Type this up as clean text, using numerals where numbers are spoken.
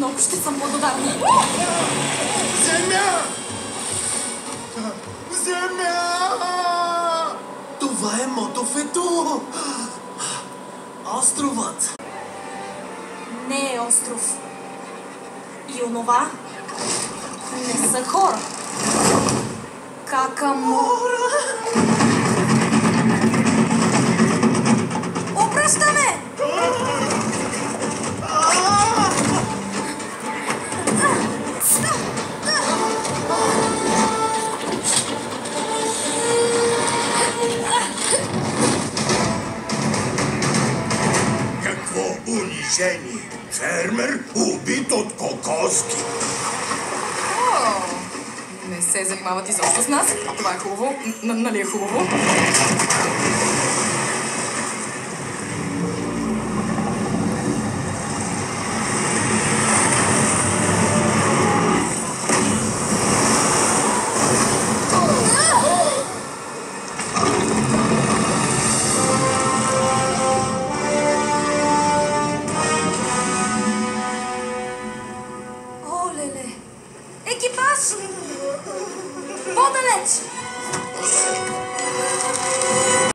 Много ще съм благодарна. Земя! Земя! Това е Мотофето! Островът! Не е остров. И онова не са хора. Какамора! Обръщаме! Какво унижение! Фермер убит от кокоски! Не се занимават изобщо с нас. Това е хубаво. Нали е хубаво? О, леле! Екипаж! По-далеч!